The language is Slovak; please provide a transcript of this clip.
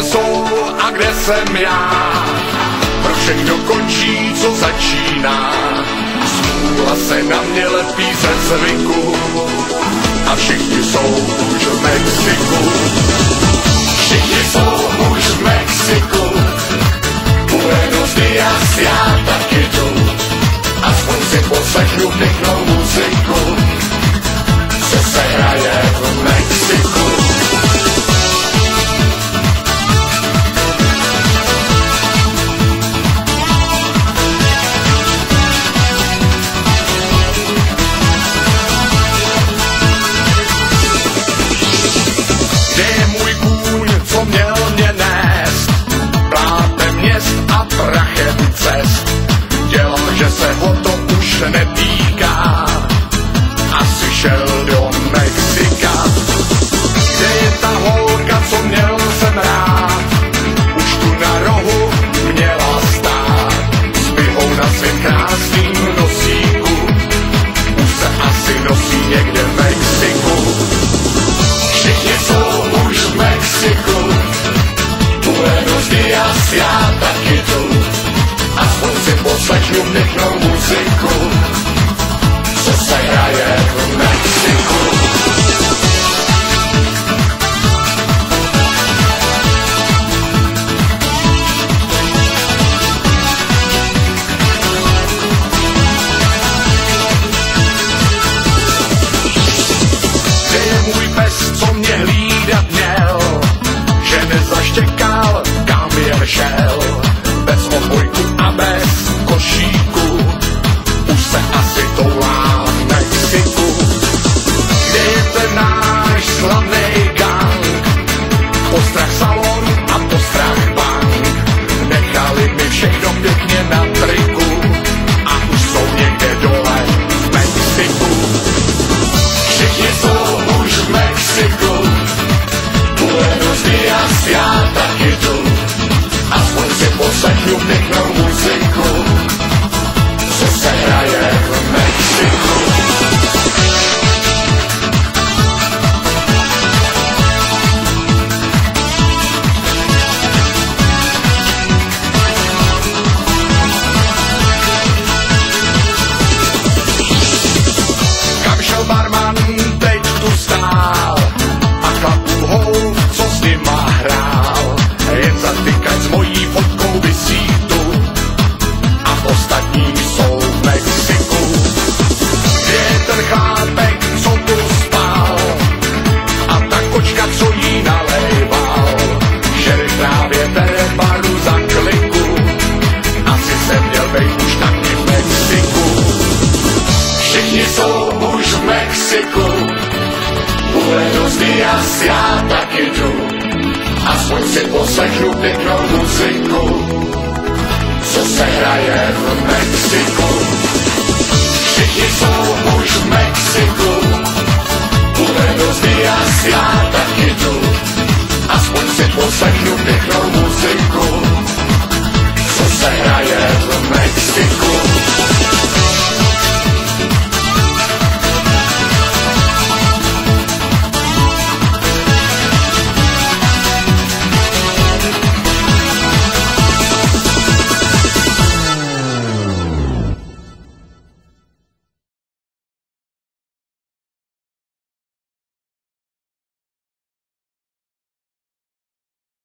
jsou a kde jsem já. Pro všechno končí, co začíná. Smůla se na mě lepí ze zvyku a všichni jsou už v Mexiku. Všichni jsou už v Mexiku. Buenos días, já taky jdu. Aspoň si poslechnu pěknou muziku, co se hraje v Mexiku. Kde je můj kůň, co měl mě nést plátem měst a prachem cest? Dělal, že se ho to už netýká, asi šel do Mexika. Kde je ta holka, co měl jsem rád? Už tu na rohu měla stát, s bihou na svým krásným nosíku. Už se asi nosí někde v Mexiku. Všichni jsou už v Mexiku. Buenos días, já taky jdu. Aspoň si poslechnu pěknou muziku, co se hraje v Mexiku. Kde je můj pes, co mě hlídat měl, že nezaštěkal, kam jen šel, bez obojku a bez košíku, už se asi toulá v Mexiku. Kde je ten náš slavnej gang, postrach salon a postrach bank, nechali mi všechno pěkně na triku a už jsou někde dole v Mexiku. Všichni jsou už v Mexiku. Buenos días, já taky jdu. Aspoň si poslechnu pěknou muziku, co se hraje v Mexiku. Kam šel barman, teď tu stál a chlapů hou, co s nima hrál, jen zatykať s mojí fotkou visí tu a ostatní jsou v Mexiku. Kde je ten chlápek, co tu spal a ta kočka, co jí nalejval, šerif právě bere baru za kliku, asi jsem měl bejt už taky v Mexiku. Všichni jsou už v Mexiku. Buenos días, já taky jdu. Aspoň si poslechnu pěknou muziku, co se hraje v Mexiku. Všichni jsou už v Mexiku. Buenos días, já taky jdu.